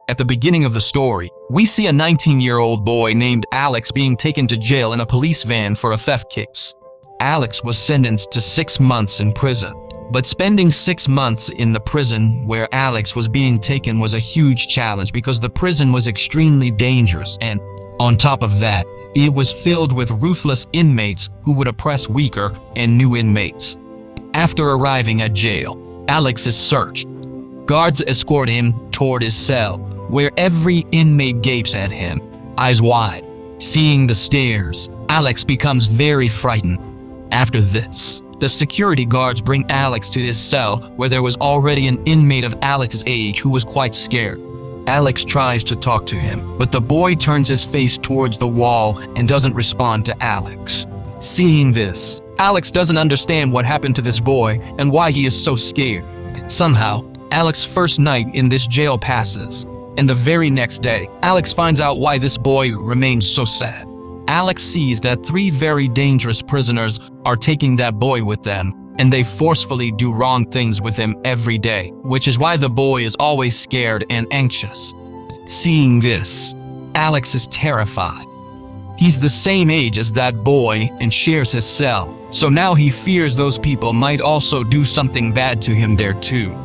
At the beginning of the story, we see a 19-year-old boy named Alex being taken to jail in a police van for a theft case. Alex was sentenced to 6 months in prison, but spending 6 months in the prison where Alex was being taken was a huge challenge because the prison was extremely dangerous, and on top of that, it was filled with ruthless inmates who would oppress weaker and new inmates. After arriving at jail, Alex is searched. Guards escort him toward his cell, where every inmate gapes at him, eyes wide. Seeing the stares, Alex becomes very frightened. After this, the security guards bring Alex to his cell, where there was already an inmate of Alex's age who was quite scared. Alex tries to talk to him, but the boy turns his face towards the wall and doesn't respond to Alex. Seeing this, Alex doesn't understand what happened to this boy and why he is so scared. Somehow, Alex's first night in this jail passes, and the very next day, Alex finds out why this boy remains so sad. Alex sees that 3 very dangerous prisoners are taking that boy with them, and they forcefully do wrong things with him every day, which is why the boy is always scared and anxious. Seeing this, Alex is terrified. He's the same age as that boy and shares his cell, so now he fears those people might also do something bad to him there too.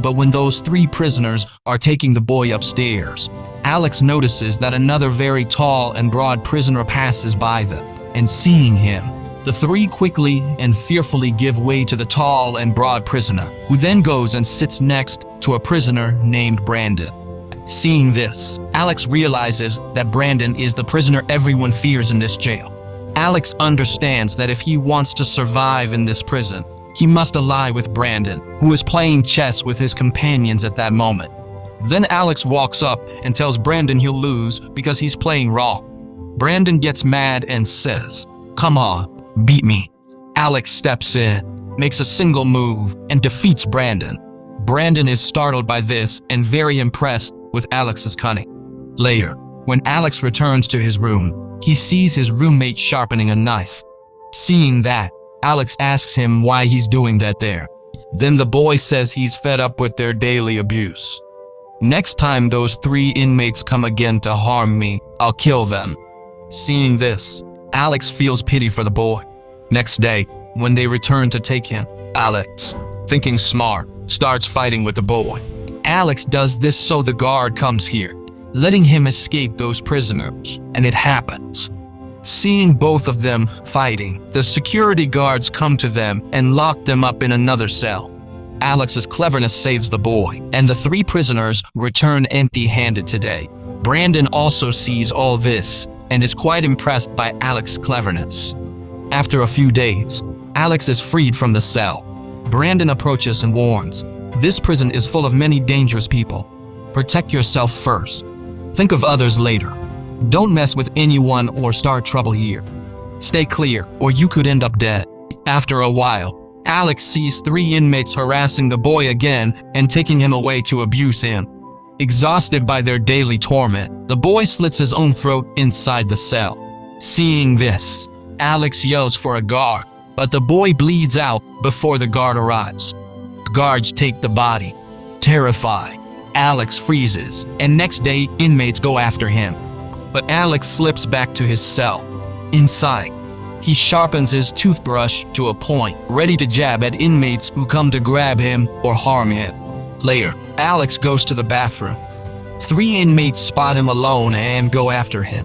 But when those 3 prisoners are taking the boy upstairs, Alex notices that another very tall and broad prisoner passes by them, and seeing him, the 3 quickly and fearfully give way to the tall and broad prisoner, who then goes and sits next to a prisoner named Brandon. Seeing this, Alex realizes that Brandon is the prisoner everyone fears in this jail. Alex understands that if he wants to survive in this prison, he must ally with Brandon, who is playing chess with his companions at that moment. Then Alex walks up and tells Brandon he'll lose because he's playing wrong. Brandon gets mad and says, "Come on, beat me." Alex steps in, makes a single move, and defeats Brandon. Brandon is startled by this and very impressed with Alex's cunning. Later, when Alex returns to his room, he sees his roommate sharpening a knife. Seeing that, Alex asks him why he's doing that there. Then the boy says he's fed up with their daily abuse. "Next time those 3 inmates come again to harm me, I'll kill them." Seeing this, Alex feels pity for the boy. Next day, when they return to take him, Alex, thinking smart, starts fighting with the boy. Alex does this so the guard comes here, letting him escape those prisoners, and it happens. Seeing both of them fighting, the security guards come to them and lock them up in another cell. Alex's cleverness saves the boy, and the 3 prisoners return empty-handed today. Brandon also sees all this and is quite impressed by Alex's cleverness. After a few days, Alex is freed from the cell. Brandon approaches and warns, "This prison is full of many dangerous people. Protect yourself first. Think of others later. Don't mess with anyone or start trouble here. Stay clear, or you could end up dead." After a while, Alex sees 3 inmates harassing the boy again and taking him away to abuse him. Exhausted by their daily torment, the boy slits his own throat inside the cell. Seeing this, Alex yells for a guard, but the boy bleeds out before the guard arrives. Guards take the body. Terrified, Alex freezes, and next day inmates go after him. But Alex slips back to his cell. Inside, he sharpens his toothbrush to a point, ready to jab at inmates who come to grab him or harm him. Later, Alex goes to the bathroom. 3 inmates spot him alone and go after him.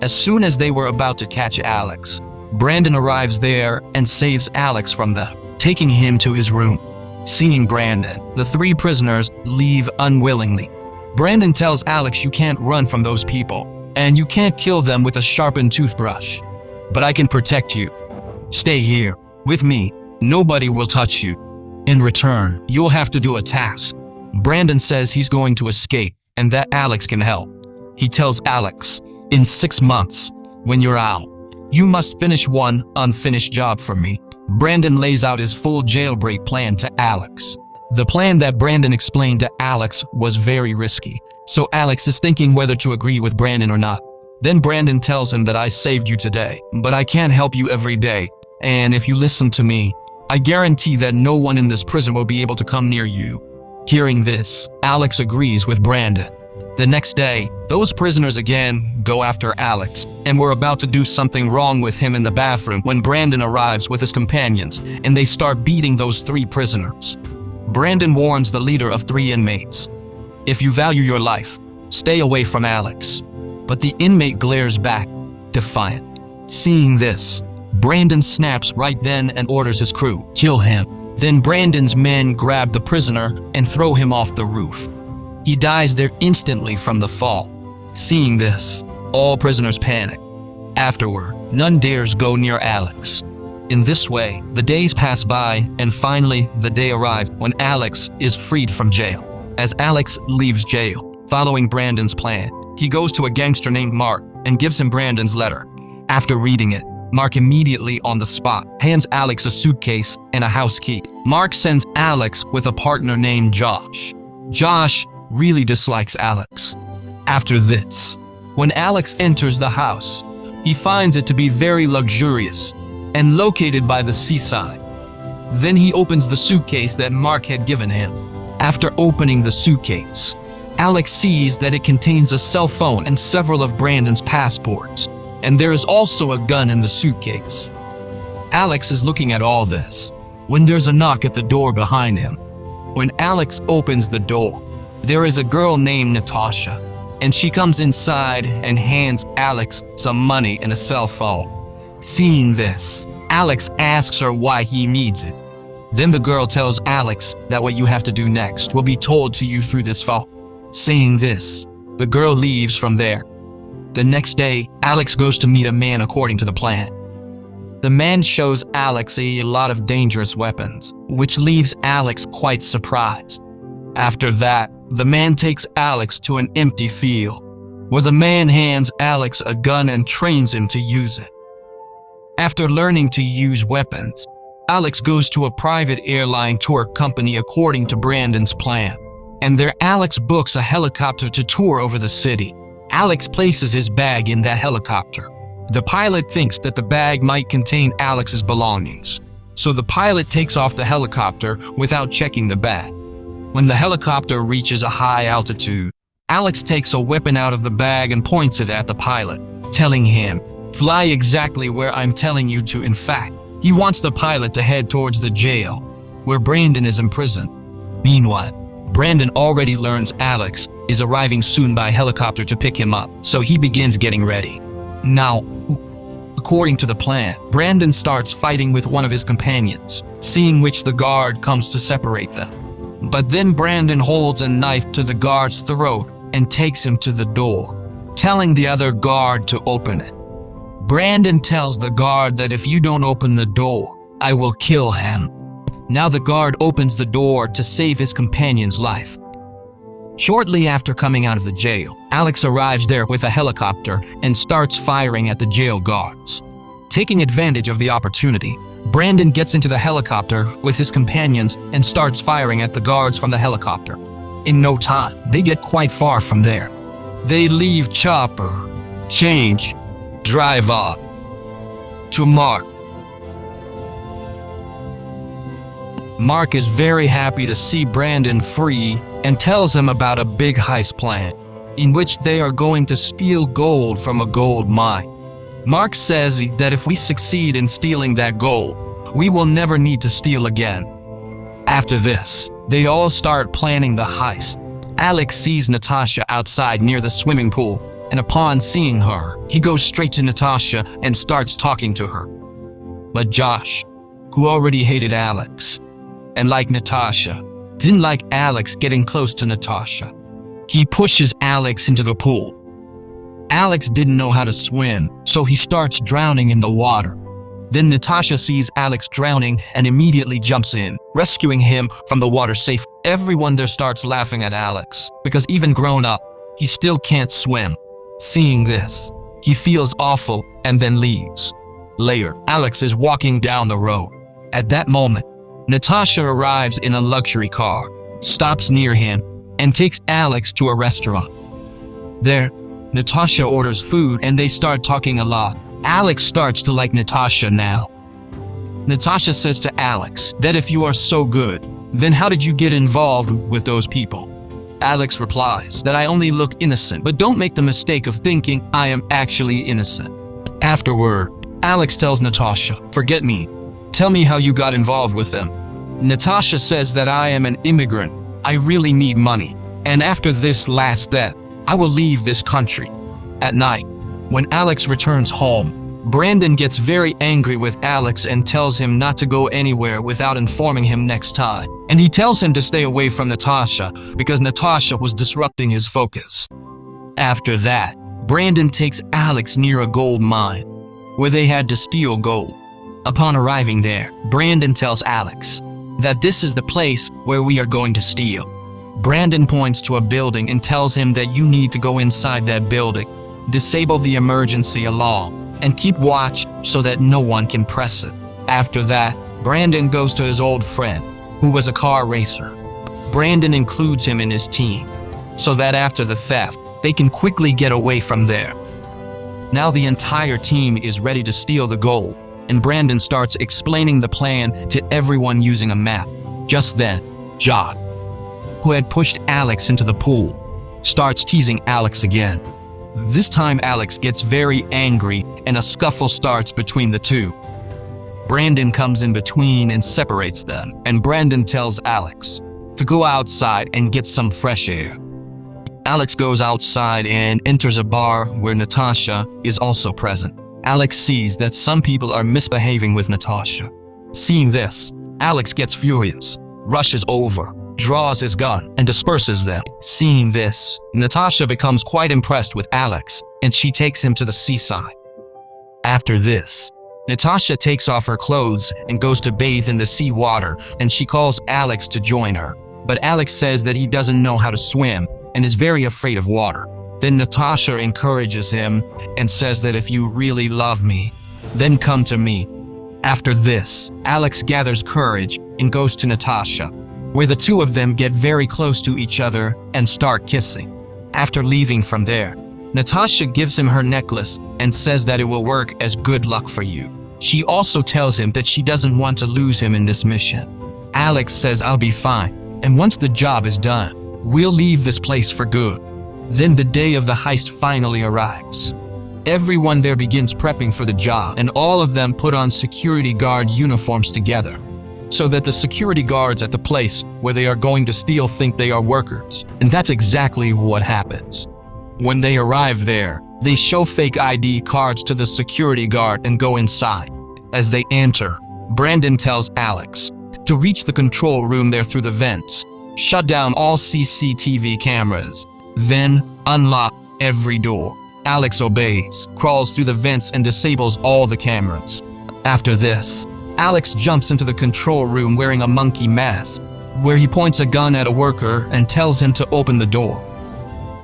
As soon as they were about to catch Alex, Brandon arrives there and saves Alex from them, taking him to his room. Seeing Brandon, the 3 prisoners leave unwillingly. Brandon tells Alex, "You can't run from those people, and you can't kill them with a sharpened toothbrush. But I can protect you. Stay here, with me. Nobody will touch you. In return, you'll have to do a task." Brandon says he's going to escape, and that Alex can help. He tells Alex, "In 6 months, when you're out, you must finish one unfinished job for me." Brandon lays out his full jailbreak plan to Alex. The plan that Brandon explained to Alex was very risky, so Alex is thinking whether to agree with Brandon or not. Then Brandon tells him that I saved you today, but I can't help you every day, and if you listen to me, I guarantee that no one in this prison will be able to come near you. Hearing this, Alex agrees with Brandon. The next day, those prisoners again go after Alex and were about to do something wrong with him in the bathroom when Brandon arrives with his companions and they start beating those 3 prisoners. Brandon warns the leader of 3 inmates, "If you value your life, stay away from Alex." But the inmate glares back, defiant. Seeing this, Brandon snaps right then and orders his crew, "Kill him." Then Brandon's men grab the prisoner and throw him off the roof. He dies there instantly from the fall. Seeing this, all prisoners panic. Afterward, none dares go near Alex. In this way, the days pass by, and finally, the day arrives when Alex is freed from jail. As Alex leaves jail, following Brandon's plan, he goes to a gangster named Mark and gives him Brandon's letter. After reading it, Mark immediately on the spot hands Alex a suitcase and a house key. Mark sends Alex with a partner named Josh. Josh really dislikes Alex. After this, when Alex enters the house, he finds it to be very luxurious and located by the seaside. Then he opens the suitcase that Mark had given him. After opening the suitcase, Alex sees that it contains a cell phone and several of Brandon's passports, and there is also a gun in the suitcase. Alex is looking at all this when there's a knock at the door behind him. When Alex opens the door, there is a girl named Natasha, and she comes inside and hands Alex some money and a cell phone. Seeing this, Alex asks her why he needs it. Then the girl tells Alex that what you have to do next will be told to you through this phone. Saying this, the girl leaves from there. The next day, Alex goes to meet a man according to the plan. The man shows Alex a lot of dangerous weapons, which leaves Alex quite surprised. After that, the man takes Alex to an empty field, where the man hands Alex a gun and trains him to use it. After learning to use weapons, Alex goes to a private airline tour company according to Brandon's plan. And there Alex books a helicopter to tour over the city. Alex places his bag in that helicopter. The pilot thinks that the bag might contain Alex's belongings, so the pilot takes off the helicopter without checking the bag. When the helicopter reaches a high altitude, Alex takes a weapon out of the bag and points it at the pilot, telling him, "Fly exactly where I'm telling you to." In fact, he wants the pilot to head towards the jail, where Brandon is imprisoned. Meanwhile, Brandon already learns Alex is arriving soon by helicopter to pick him up, so he begins getting ready. Now, according to the plan, Brandon starts fighting with one of his companions, seeing which the guard comes to separate them. But then Brandon holds a knife to the guard's throat and takes him to the door, telling the other guard to open it. Brandon tells the guard that if you don't open the door, I will kill him. Now the guard opens the door to save his companion's life. Shortly after coming out of the jail, Alex arrives there with a helicopter and starts firing at the jail guards. Taking advantage of the opportunity, Brandon gets into the helicopter with his companions and starts firing at the guards from the helicopter. In no time, they get quite far from there. They leave chopper, change, drive off to Mark. Mark is very happy to see Brandon free and tells him about a big heist plan, in which they are going to steal gold from a gold mine. Mark says that if we succeed in stealing that gold, we will never need to steal again. After this, they all start planning the heist. Alex sees Natasha outside near the swimming pool, and upon seeing her, he goes straight to Natasha and starts talking to her. But Josh, who already hated Alex, and like Natasha, didn't like Alex getting close to Natasha. He pushes Alex into the pool. Alex didn't know how to swim, so he starts drowning in the water. Then Natasha sees Alex drowning and immediately jumps in, rescuing him from the water safe. Everyone there starts laughing at Alex, because even grown up, he still can't swim. Seeing this, he feels awful and then leaves. Later, Alex is walking down the road. At that moment, Natasha arrives in a luxury car, stops near him, and takes Alex to a restaurant. There, Natasha orders food and they start talking a lot. Alex starts to like Natasha now. Natasha says to Alex that if you are so good, then how did you get involved with those people? Alex replies that I only look innocent, but don't make the mistake of thinking I am actually innocent. Afterward, Alex tells Natasha, "Forget me. Tell me how you got involved with them." Natasha says that I am an immigrant. I really need money. And after this last step, I will leave this country. At night, when Alex returns home, Brandon gets very angry with Alex and tells him not to go anywhere without informing him next time. And he tells him to stay away from Natasha because Natasha was disrupting his focus. After that, Brandon takes Alex near a gold mine, where they had to steal gold. Upon arriving there, Brandon tells Alex that this is the place where we are going to steal. Brandon points to a building and tells him that you need to go inside that building, disable the emergency alarm, and keep watch so that no one can press it. After that, Brandon goes to his old friend, who was a car racer. Brandon includes him in his team, so that after the theft, they can quickly get away from there. Now the entire team is ready to steal the gold, and Brandon starts explaining the plan to everyone using a map. Just then, Josh, who had pushed Alex into the pool, starts teasing Alex again. This time Alex gets very angry and a scuffle starts between the two. Brandon comes in between and separates them, and Brandon tells Alex to go outside and get some fresh air. Alex goes outside and enters a bar where Natasha is also present. Alex sees that some people are misbehaving with Natasha. Seeing this, Alex gets furious, rushes over, draws his gun, and disperses them. Seeing this, Natasha becomes quite impressed with Alex, and she takes him to the seaside. After this, Natasha takes off her clothes and goes to bathe in the sea water, and she calls Alex to join her. But Alex says that he doesn't know how to swim and is very afraid of water. Then Natasha encourages him and says that if you really love me, then come to me. After this, Alex gathers courage and goes to Natasha, where the two of them get very close to each other and start kissing. After leaving from there, Natasha gives him her necklace and says that it will work as good luck for you. She also tells him that she doesn't want to lose him in this mission. Alex says I'll be fine, and once the job is done, we'll leave this place for good. Then the day of the heist finally arrives. Everyone there begins prepping for the job, and all of them put on security guard uniforms together, so that the security guards at the place where they are going to steal think they are workers. And that's exactly what happens. When they arrive there, they show fake ID cards to the security guard and go inside. As they enter, Brandon tells Alex to reach the control room there through the vents, shut down all CCTV cameras, then unlock every door. Alex obeys, crawls through the vents and disables all the cameras. After this, Alex jumps into the control room wearing a monkey mask, where he points a gun at a worker and tells him to open the door.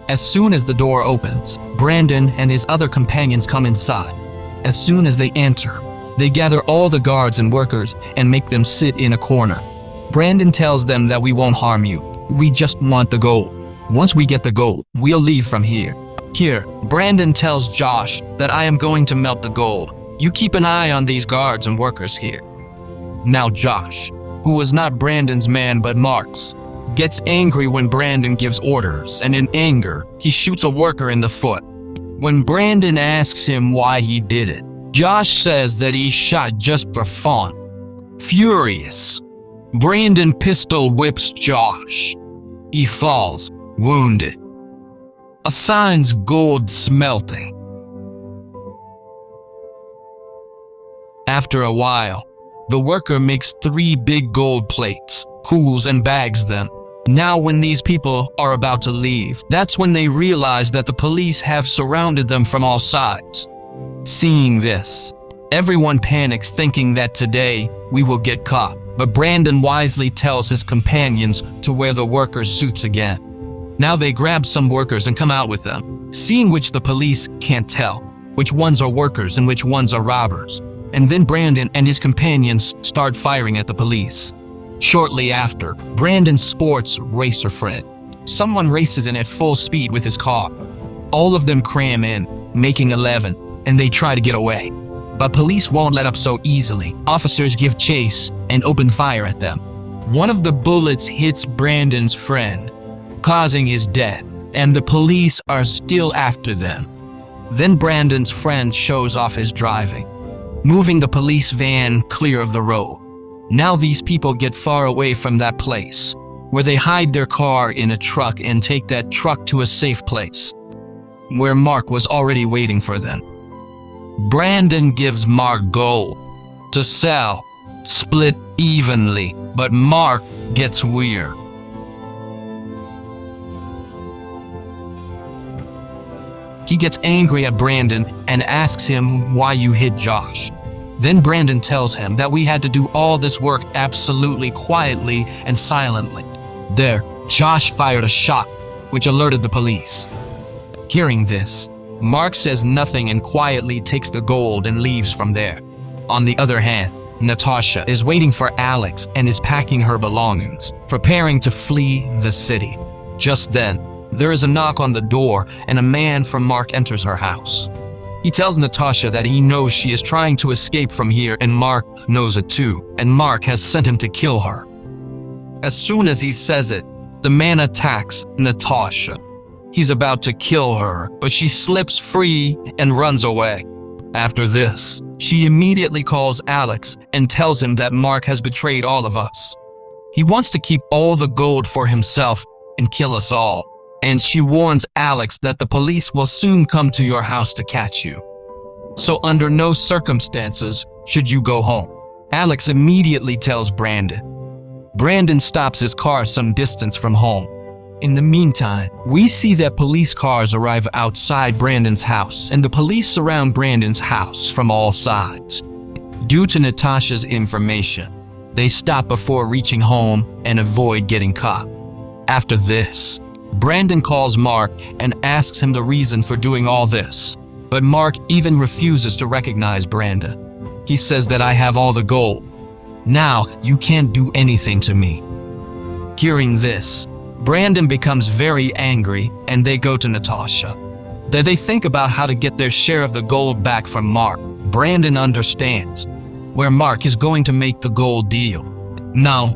As soon as the door opens, Brandon and his other companions come inside. As soon as they enter, they gather all the guards and workers and make them sit in a corner. Brandon tells them that we won't harm you. We just want the gold. Once we get the gold, we'll leave from here. Here, Brandon tells Josh that I am going to melt the gold. You keep an eye on these guards and workers here. Now Josh, who was not Brandon's man but Mark's, gets angry when Brandon gives orders, and in anger, he shoots a worker in the foot. When Brandon asks him why he did it, Josh says that he shot just for fun. Furious, Brandon pistol whips Josh. He falls, wounded. Assigns gold smelting. After a while, the worker makes 3 big gold plates, cools and bags them. Now when these people are about to leave, that's when they realize that the police have surrounded them from all sides. Seeing this, everyone panics thinking that today we will get caught, but Brandon wisely tells his companions to wear the workers' suits again. Now they grab some workers and come out with them, seeing which the police can't tell, which ones are workers and which ones are robbers. And then Brandon and his companions start firing at the police. Shortly after, Brandon's sports racer friend, someone races in at full speed with his car. All of them cram in, making 11, and they try to get away. But police won't let up so easily. Officers give chase and open fire at them. One of the bullets hits Brandon's friend, causing his death, and the police are still after them. Then Brandon's friend shows off his driving, moving the police van clear of the road. Now these people get far away from that place, where they hide their car in a truck and take that truck to a safe place, where Mark was already waiting for them. Brandon gives Mark gold to sell, split evenly, but Mark gets weird. He gets angry at Brandon and asks him why you hit Josh. Then Brandon tells him that we had to do all this work absolutely quietly and silently. There, Josh fired a shot, which alerted the police. Hearing this, Mark says nothing and quietly takes the gold and leaves from there. On the other hand, Natasha is waiting for Alex and is packing her belongings, preparing to flee the city. Just then, there is a knock on the door and a man from Mark enters her house. He tells Natasha that he knows she is trying to escape from here and Mark knows it too, and Mark has sent him to kill her. As soon as he says it, the man attacks Natasha. He's about to kill her, but she slips free and runs away. After this, she immediately calls Alex and tells him that Mark has betrayed all of us. He wants to keep all the gold for himself and kill us all. And she warns Alex that the police will soon come to your house to catch you. So under no circumstances should you go home. Alex immediately tells Brandon. Brandon stops his car some distance from home. In the meantime, we see that police cars arrive outside Brandon's house and the police surround Brandon's house from all sides. Due to Natasha's information, they stop before reaching home and avoid getting caught. After this, Brandon calls Mark and asks him the reason for doing all this, but Mark even refuses to recognize Brandon. He says that I have all the gold. Now you can't do anything to me. Hearing this, Brandon becomes very angry and they go to Natasha. There they think about how to get their share of the gold back from Mark. Brandon understands where Mark is going to make the gold deal. Now,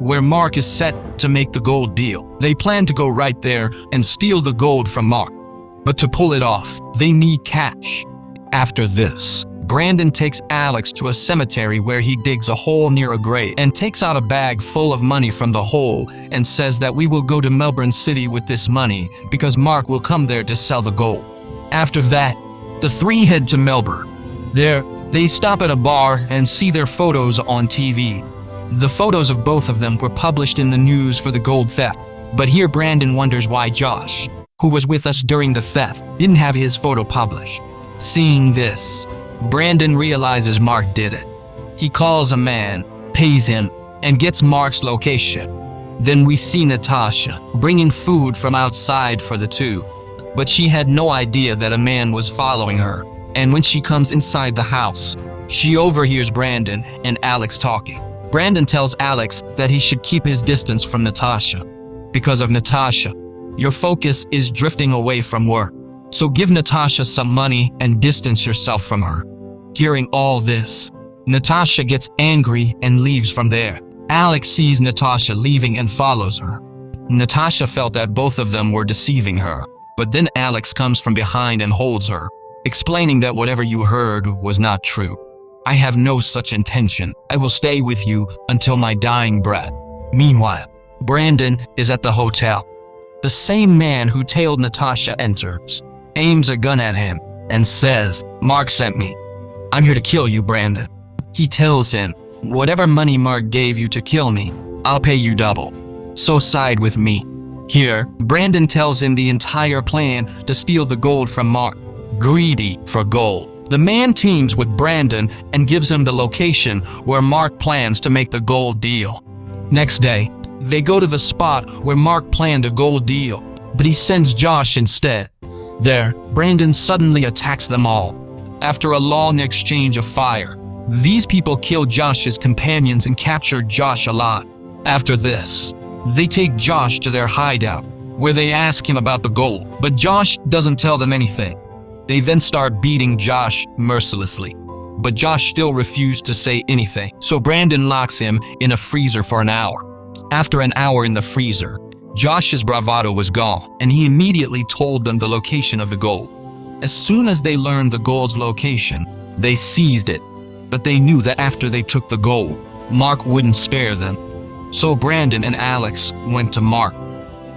where Mark is set to make the gold deal, they plan to go right there and steal the gold from Mark. But to pull it off, they need cash. After this, Brandon takes Alex to a cemetery where he digs a hole near a grave and takes out a bag full of money from the hole and says that we will go to Melbourne City with this money because Mark will come there to sell the gold. After that, the three head to Melbourne. There, they stop at a bar and see their photos on TV. The photos of both of them were published in the news for the gold theft. But here Brandon wonders why Josh, who was with us during the theft, didn't have his photo published. Seeing this, Brandon realizes Mark did it. He calls a man, pays him, and gets Mark's location. Then we see Natasha bringing food from outside for the two, but she had no idea that a man was following her. And when she comes inside the house, she overhears Brandon and Alex talking. Brandon tells Alex that he should keep his distance from Natasha. Because of Natasha, your focus is drifting away from work. So give Natasha some money and distance yourself from her. Hearing all this, Natasha gets angry and leaves from there. Alex sees Natasha leaving and follows her. Natasha felt that both of them were deceiving her, but then Alex comes from behind and holds her, explaining that whatever you heard was not true. I have no such intention. I will stay with you until my dying breath. Meanwhile, Brandon is at the hotel. The same man who tailed Natasha enters, aims a gun at him, and says, Mark sent me. I'm here to kill you, Brandon. He tells him, whatever money Mark gave you to kill me, I'll pay you double. So side with me. Here, Brandon tells him the entire plan to steal the gold from Mark. Greedy for gold, the man teams with Brandon and gives him the location where Mark plans to make the gold deal. Next day, they go to the spot where Mark planned a gold deal, but he sends Josh instead. There, Brandon suddenly attacks them all. After a long exchange of fire, these people kill Josh's companions and capture Josh alive. After this, they take Josh to their hideout, where they ask him about the gold, but Josh doesn't tell them anything. They then start beating Josh mercilessly, but Josh still refused to say anything, so Brandon locks him in a freezer for an hour. After an hour in the freezer, Josh's bravado was gone, and he immediately told them the location of the gold. As soon as they learned the gold's location, they seized it. But they knew that after they took the gold, Mark wouldn't spare them. So Brandon and Alex went to Mark.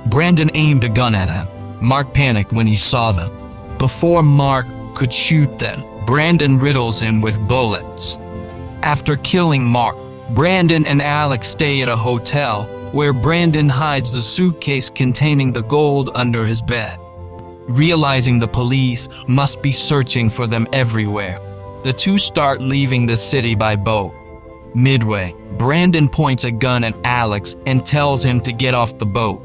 Brandon aimed a gun at him. Mark panicked when he saw them. Before Mark could shoot them, Brandon riddles him with bullets. After killing Mark, Brandon and Alex stay at a hotel where Brandon hides the suitcase containing the gold under his bed. Realizing the police must be searching for them everywhere, the two start leaving the city by boat. Midway, Brandon points a gun at Alex and tells him to get off the boat.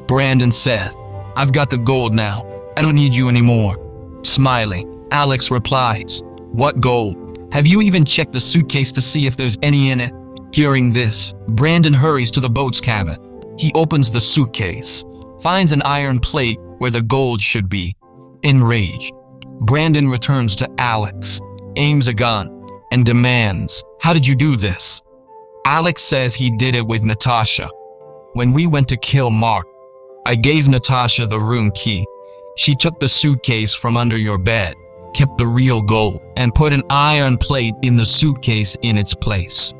Brandon says, "I've got the gold now. I don't need you anymore." Smiling, Alex replies, "What gold? Have you even checked the suitcase to see if there's any in it?" Hearing this, Brandon hurries to the boat's cabin. He opens the suitcase, finds an iron plate where the gold should be. Enraged, Brandon returns to Alex, aims a gun, and demands, "How did you do this?" Alex says he did it with Natasha. "When we went to kill Mark, I gave Natasha the room key. She took the suitcase from under your bed, kept the real gold, and put an iron plate in the suitcase in its place."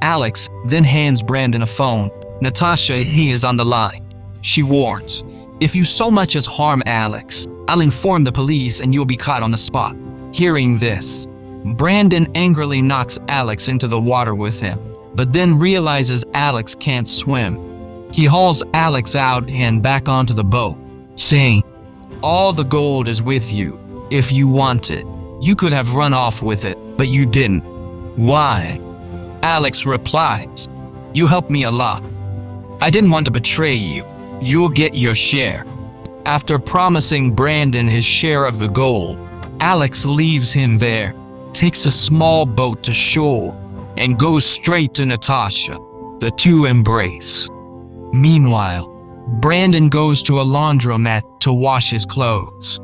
Alex then hands Brandon a phone. Natasha, he is on the line. She warns, "If you so much as harm Alex, I'll inform the police and you'll be caught on the spot." Hearing this, Brandon angrily knocks Alex into the water with him, but then realizes Alex can't swim. He hauls Alex out and back onto the boat, saying, "All the gold is with you. If you want it, you could have run off with it, but you didn't. Why?" Alex replies, "You helped me a lot. I didn't want to betray you. You'll get your share." After promising Brandon his share of the gold, Alex leaves him there, takes a small boat to shore, and goes straight to Natasha. The two embrace. Meanwhile, Brandon goes to a laundromat to wash his clothes.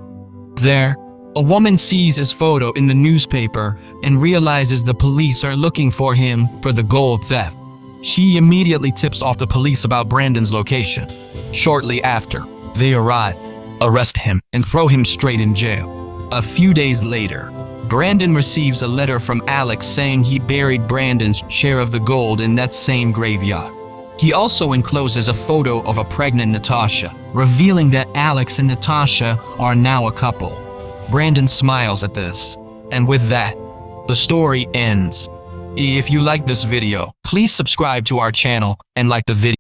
There, a woman sees his photo in the newspaper and realizes the police are looking for him for the gold theft. She immediately tips off the police about Brandon's location. Shortly after, they arrive, arrest him, and throw him straight in jail. A few days later, Brandon receives a letter from Alex saying he buried Brandon's share of the gold in that same graveyard. He also encloses a photo of a pregnant Natasha, revealing that Alex and Natasha are now a couple. Brandon smiles at this, and with that, the story ends. If you like this video, please subscribe to our channel and like the video.